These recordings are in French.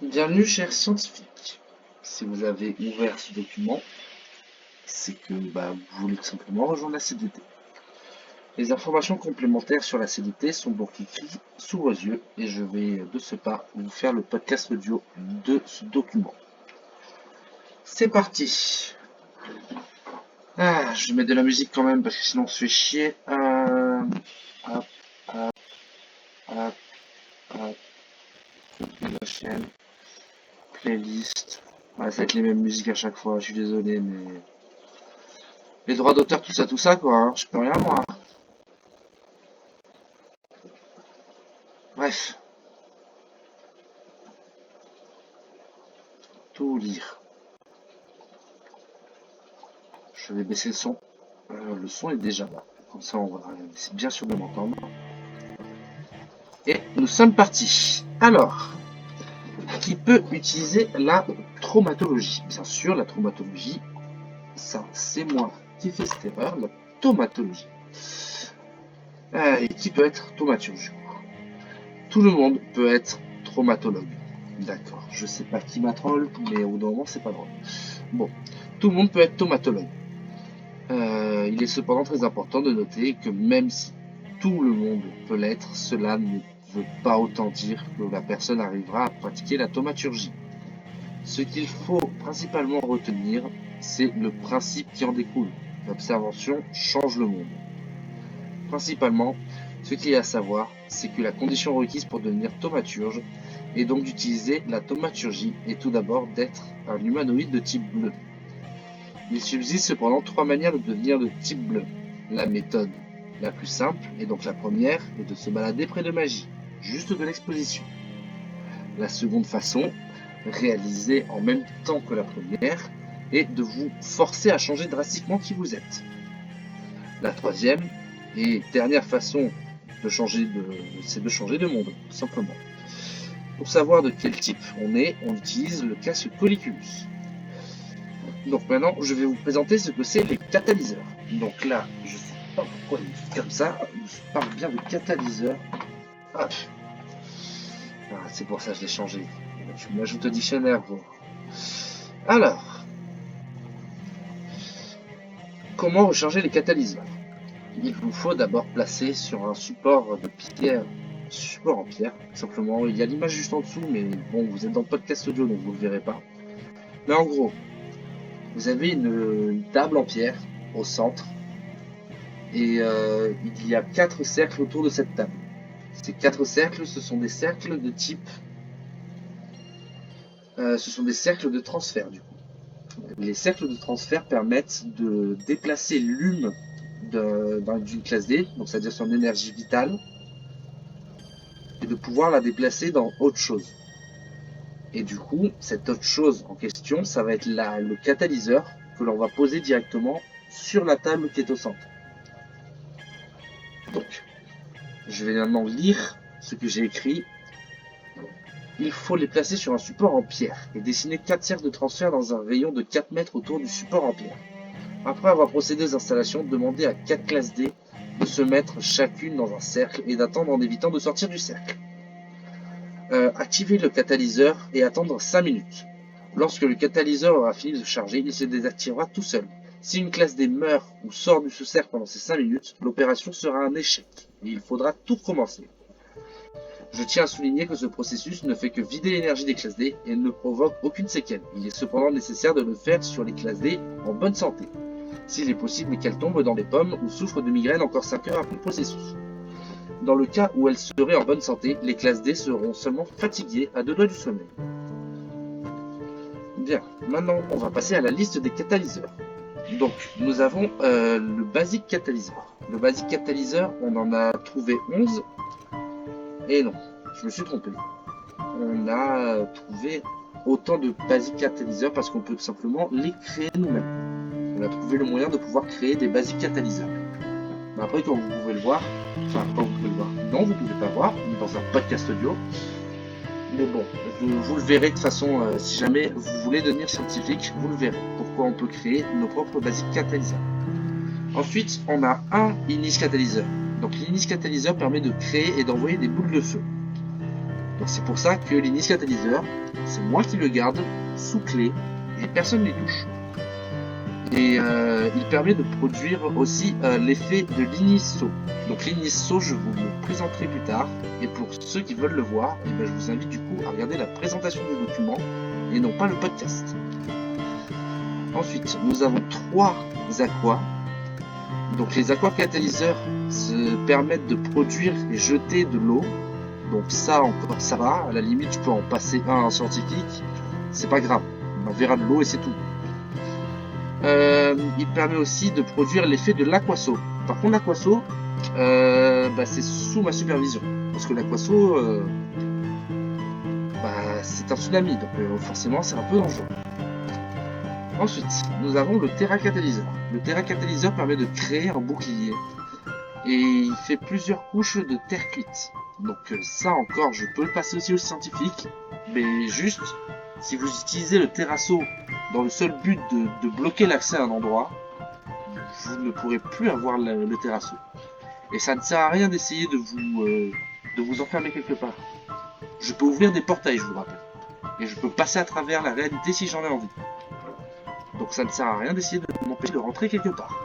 Bienvenue, chers scientifiques. Si vous avez ouvert ce document, c'est que vous voulez tout simplement rejoindre la CDT. Les informations complémentaires sur la CDT sont donc écrites sous vos yeux et je vais de ce pas vous faire le podcast audio de ce document. C'est parti. Je mets de la musique quand même parce que sinon on se fait chier. Hop, hop, hop, hop. La chaîne, playlist. Ça va être les mêmes musiques à chaque fois, je suis désolé, mais les droits d'auteur, tout ça, quoi, hein, je peux rien moi. Bref, tout lire. Je vais baisser le son. Le son est déjà là. Comme ça, on va c'est bien sûr de m'entendre. Et nous sommes partis. Alors, qui peut utiliser la traumatologie? Bien sûr, la traumatologie, ça, c'est moi qui fais cette erreur, la traumatologie. Et qui peut être thaumaturge? Tout le monde peut être traumatologue. D'accord, je sais pas qui m'a troll, mais au bout d'un moment, c'est pas drôle. Bon, tout le monde peut être traumatologue. Il est cependant très important de noter que même si tout le monde peut l'être, cela ne veut pas autant dire que la personne arrivera à pratiquer la thaumaturgie. Ce qu'il faut principalement retenir, c'est le principe qui en découle. L'observation change le monde. Principalement, ce qu'il y a à savoir, c'est que la condition requise pour devenir thaumaturge est donc d'utiliser la thaumaturgie et tout d'abord d'être un humanoïde de type bleu. Il subsiste cependant trois manières de devenir de type bleu. La méthode la plus simple, et donc la première, est de se balader près de magie, juste de l'exposition. La seconde façon, réalisée en même temps que la première, est de vous forcer à changer drastiquement qui vous êtes. La troisième et dernière façon c'est de changer de monde, tout simplement. Pour savoir de quel type on est, on utilise le casque Colliculus. Donc maintenant, je vais vous présenter ce que c'est les catalyseurs. Donc là, je sais pas pourquoi il est comme ça. Je parle bien de catalyseur. Hop. C'est pour ça que je l'ai changé. Je m'ajoute au dictionnaire, gros. Alors, comment recharger les catalyseurs? Il vous faut d'abord placer sur un support de pierre, support en pierre, simplement. Il y a l'image juste en dessous, mais bon, vous êtes dans le podcast audio, donc vous ne le verrez pas. Mais en gros, vous avez une table en pierre au centre, et il y a 4 cercles autour de cette table. Ces 4 cercles, ce sont des cercles de type, ce sont des cercles de transfert du coup. Les cercles de transfert permettent de déplacer l'hume d'une classe D, donc c'est-à-dire son énergie vitale, et de pouvoir la déplacer dans autre chose. Et du coup, cette autre chose en question, ça va être le catalyseur que l'on va poser directement sur la table qui est au centre. Donc, je vais maintenant lire ce que j'ai écrit. Il faut les placer sur un support en pierre et dessiner 4 cercles de transfert dans un rayon de 4 mètres autour du support en pierre. Après avoir procédé aux installations, demandez à 4 classes D de se mettre chacune dans un cercle et d'attendre en évitant de sortir du cercle. Activez le catalyseur et attendre 5 minutes. Lorsque le catalyseur aura fini de se charger, il se désactivera tout seul. Si une classe D meurt ou sort du sous-cercle pendant ces 5 minutes, l'opération sera un échec et il faudra tout recommencer. Je tiens à souligner que ce processus ne fait que vider l'énergie des classes D et ne provoque aucune séquelle. Il est cependant nécessaire de le faire sur les classes D en bonne santé, s'il est possible qu'elles tombent dans les pommes ou souffrent de migraine encore 5 heures après le processus. Dans le cas où elles seraient en bonne santé, les classes D seront seulement fatiguées à 2 doigts du sommeil. Bien, maintenant on va passer à la liste des catalyseurs. Donc nous avons le basic catalyseur. Le basic catalyseur, on en a trouvé 11. Et non, je me suis trompé. On a trouvé autant de basic catalyseurs parce qu'on peut tout simplement les créer nous-mêmes. On a trouvé le moyen de pouvoir créer des basic catalyseurs. Mais après, comme vous pouvez le voir, non, vous ne pouvez pas voir, dans un podcast audio. Mais bon, vous le verrez de toute façon, si jamais vous voulez devenir scientifique, vous le verrez. Pourquoi on peut créer nos propres basic catalyseurs. Ensuite, on a un init catalyseur. Donc l'init catalyseur permet de créer et d'envoyer des boules de feu. Donc c'est pour ça que l'Inis catalyseur, c'est moi qui le garde sous clé et personne n'y touche. Et il permet de produire aussi l'effet de l'Inisso. Donc l'Inisso, je vous le présenterai plus tard. Et pour ceux qui veulent le voir, eh bien, je vous invite du coup à regarder la présentation du document et non pas le podcast. Ensuite, nous avons 3 aquas. Donc les aquacatalyseurs se permettent de produire et jeter de l'eau. Donc ça encore ça va, à la limite tu peux en passer un en scientifique, c'est pas grave, on verra de l'eau et c'est tout. Il permet aussi de produire l'effet de l'aquaso. Par contre l'aquaso, c'est sous ma supervision. Parce que l'aquaso, c'est un tsunami, donc forcément c'est un peu dangereux. Ensuite, nous avons le terracatalyseur. Le terracatalyseur permet de créer un bouclier. Et il fait plusieurs couches de terre cuite. Donc ça encore, je peux le passer aussi au scientifique. Mais juste, si vous utilisez le terrasso dans le seul but de bloquer l'accès à un endroit, vous ne pourrez plus avoir le terrasso. Et ça ne sert à rien d'essayer de vous enfermer quelque part. Je peux ouvrir des portails, je vous rappelle. Et je peux passer à travers la réalité si j'en ai envie. Donc ça ne sert à rien d'essayer de m'empêcher de rentrer quelque part.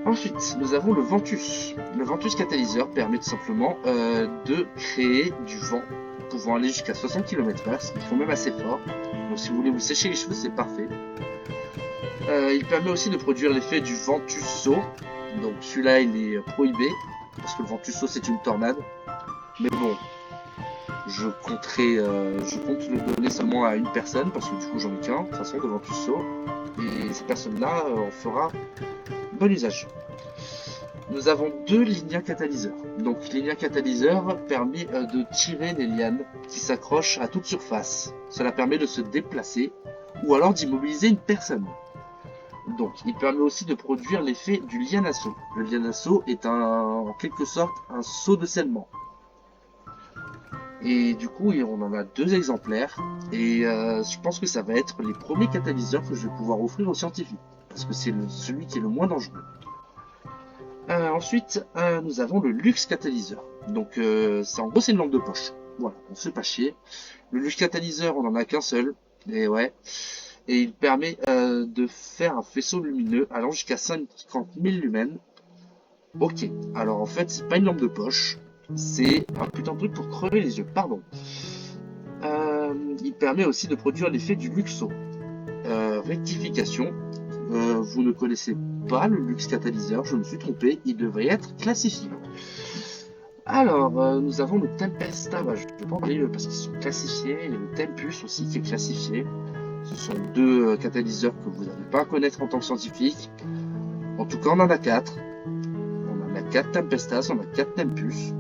Ensuite, nous avons le Ventus. Le Ventus catalyseur permet tout simplement de créer du vent pouvant aller jusqu'à 60 km/h, ce qui est quand même assez fort. Donc si vous voulez vous sécher les cheveux, c'est parfait. Il permet aussi de produire l'effet du Ventusso. Donc celui-là, il est prohibé, parce que le Ventusso, c'est une tornade. Mais bon, je compte le donner seulement à une personne, parce que du coup, j'en ai qu'un, de toute façon, de Ventusso. Et cette personne-là en fera bon usage. Nous avons 2 linéas catalyseurs. Donc linéa catalyseur permet de tirer les lianes qui s'accrochent à toute surface. Cela permet de se déplacer ou alors d'immobiliser une personne. Donc il permet aussi de produire l'effet du lianasso. Le lianasso est en quelque sorte un seau de scellement. Et du coup on en a 2 exemplaires et je pense que ça va être les premiers catalyseurs que je vais pouvoir offrir aux scientifiques. Parce que c'est celui qui est le moins dangereux. Ensuite, nous avons le Lux catalyseur. Donc, en gros, c'est une lampe de poche. Voilà, on se fait pas chier. Le Lux catalyseur, on en a qu'un seul. Et ouais. Et il permet de faire un faisceau lumineux allant jusqu'à 50 000 lumens. Ok. Alors, en fait, c'est pas une lampe de poche. C'est un putain de truc pour crever les yeux. Pardon. Il permet aussi de produire l'effet du Luxo. Rectification. Vous ne connaissez pas le Lux catalyseur, je me suis trompé, il devrait être classifié. Alors, nous avons le Tempesta, je ne vais pas en parler parce qu'ils sont classifiés, et le Tempus aussi qui est classifié. Ce sont 2 catalyseurs que vous n'avez pas à connaître en tant que scientifique. En tout cas, on en a 4. On en a 4 Tempestas, on a 4 Tempus.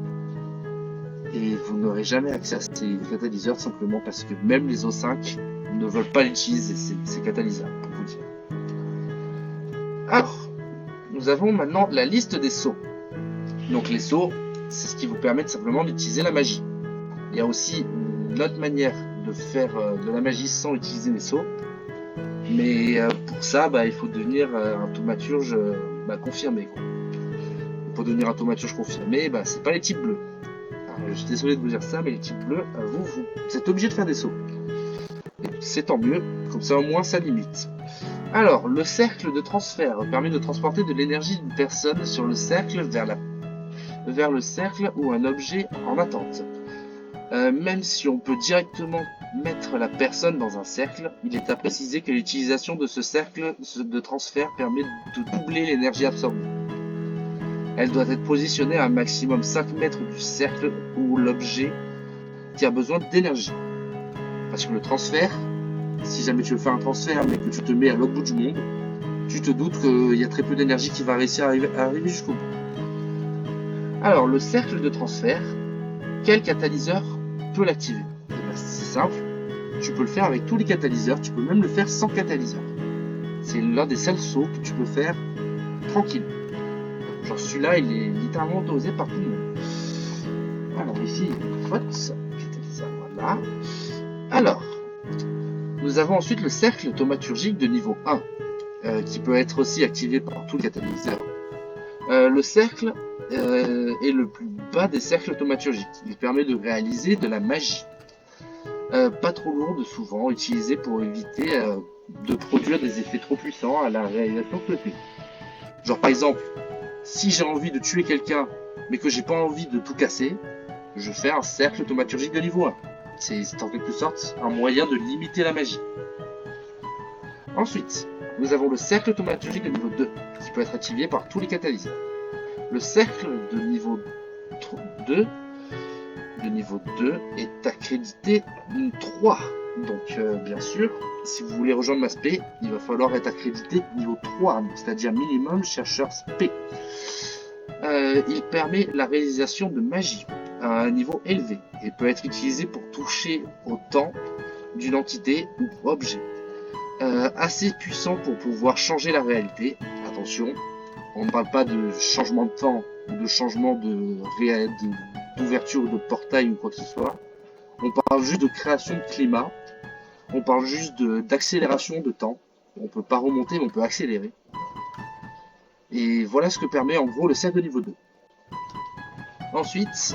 Et vous n'aurez jamais accès à ces catalyseurs simplement parce que même les O5 ne veulent pas utiliser ces catalyseurs, pour vous dire. Alors, nous avons maintenant la liste des sceaux. Donc les sceaux, c'est ce qui vous permet simplement d'utiliser la magie. Il y a aussi une autre manière de faire de la magie sans utiliser les sceaux. Mais pour ça, il faut devenir un thaumaturge confirmé. Quoi. Pour devenir un thaumaturge confirmé, c'est pas les types bleus. Alors, je suis désolé de vous dire ça, mais les types bleus, vous êtes obligé de faire des sceaux. Et c'est tant mieux, comme ça au moins ça limite. Alors, le cercle de transfert permet de transporter de l'énergie d'une personne sur le cercle vers le cercle ou un objet en attente. Même si on peut directement mettre la personne dans un cercle, il est à préciser que l'utilisation de ce cercle de transfert permet de doubler l'énergie absorbée. Elle doit être positionnée à un maximum 5 mètres du cercle ou l'objet qui a besoin d'énergie. Parce que le transfert, si jamais tu veux faire un transfert mais que tu te mets à l'autre bout du monde, tu te doutes qu'il y a très peu d'énergie qui va réussir à arriver jusqu'au bout. Alors, le cercle de transfert, quel catalyseur peut l'activer? C'est simple, tu peux le faire avec tous les catalyseurs, tu peux même le faire sans catalyseur. C'est l'un des seuls sauts que tu peux faire tranquille. Genre celui-là, il est littéralement autorisé par tout le monde. Alors ici, catalyseur, voilà. Alors, nous avons ensuite le cercle thaumaturgique de niveau 1, qui peut être aussi activé par tout le catalyseur. Le cercle est le plus bas des cercles thaumaturgiques. Il permet de réaliser de la magie. Pas trop lourde souvent, utilisée pour éviter de produire des effets trop puissants à la réalisation souhaitée. Genre par exemple, si j'ai envie de tuer quelqu'un mais que j'ai pas envie de tout casser, je fais un cercle thaumaturgique de niveau 1. C'est en quelque sorte un moyen de limiter la magie. Ensuite, nous avons le cercle thaumaturgique de niveau 2, qui peut être activé par tous les catalyseurs. Le cercle de niveau 2 est accrédité 3. Donc bien sûr, si vous voulez rejoindre ma spé, il va falloir être accrédité niveau 3, c'est-à-dire minimum chercheur spé. Il permet la réalisation de magie à un niveau élevé et peut être utilisé pour toucher au temps d'une entité ou objet. Assez puissant pour pouvoir changer la réalité. Attention, on ne parle pas de changement de temps ou de changement d'ouverture de portail ou quoi que ce soit. On parle juste de création de climat. On parle juste d'accélération de temps. On ne peut pas remonter, mais on peut accélérer. Et voilà ce que permet en gros le cercle de niveau 2. Ensuite, ce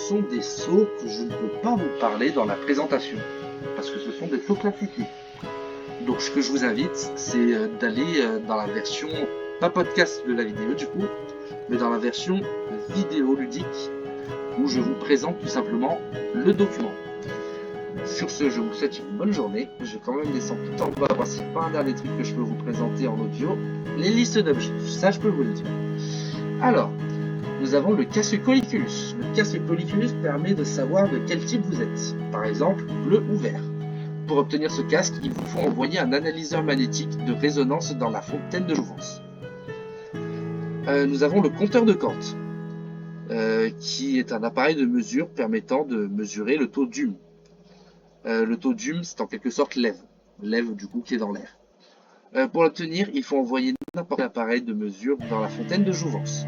sont des sauts que je ne peux pas vous parler dans la présentation. Parce que ce sont des sauts classifiés. Donc ce que je vous invite, c'est d'aller dans la version, pas podcast de la vidéo du coup, mais dans la version vidéo ludique, où je vous présente tout simplement le document. Sur ce, je vous souhaite une bonne journée. Je vais quand même descendre tout en bas parce qu'il n'y a pas un dernier truc que je peux vous présenter en audio. Les listes d'objets, ça je peux vous le dire. Alors, nous avons le casque colliculus. Le casque colliculus permet de savoir de quel type vous êtes. Par exemple, bleu ou vert. Pour obtenir ce casque, il vous faut envoyer un analyseur magnétique de résonance dans la fontaine de jouvence. Nous avons le compteur de Kant, qui est un appareil de mesure permettant de mesurer le taux d'hume. Le taux d'hume, c'est en quelque sorte l'ève du coup qui est dans l'air. Pour l'obtenir, il faut envoyer n'importe quel appareil de mesure dans la fontaine de jouvence.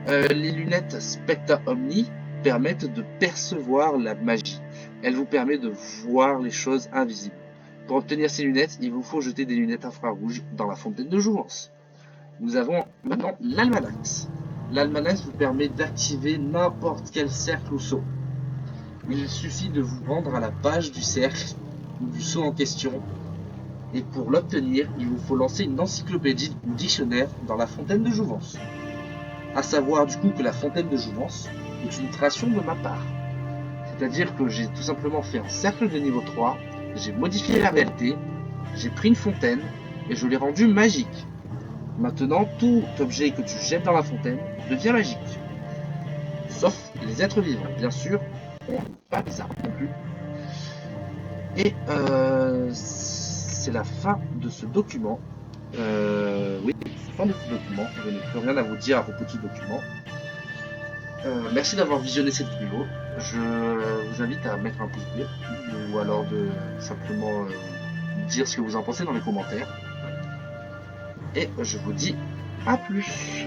Les lunettes Specta Omni permettent de percevoir la magie. Elle vous permet de voir les choses invisibles. Pour obtenir ces lunettes, il vous faut jeter des lunettes infrarouges dans la fontaine de jouvence. Nous avons maintenant l'almanax. L'almanax vous permet d'activer n'importe quel cercle ou saut. Il suffit de vous rendre à la page du cercle ou du saut en question. Et pour l'obtenir, il vous faut lancer une encyclopédie ou dictionnaire dans la fontaine de jouvence. À savoir du coup que la fontaine de jouvence est une création de ma part. C'est-à-dire que j'ai tout simplement fait un cercle de niveau 3, j'ai modifié la réalité, j'ai pris une fontaine et je l'ai rendue magique. Maintenant, tout objet que tu jettes dans la fontaine devient magique. Sauf les êtres vivants, bien sûr, pas bizarre non plus. Et c'est la fin de ce document. Oui, c'est la fin de ce document. Je n'ai plus rien à vous dire à propos de ce document. Merci d'avoir visionné cette vidéo. Je vous invite à mettre un pouce bleu ou alors de simplement dire ce que vous en pensez dans les commentaires. Et je vous dis à plus.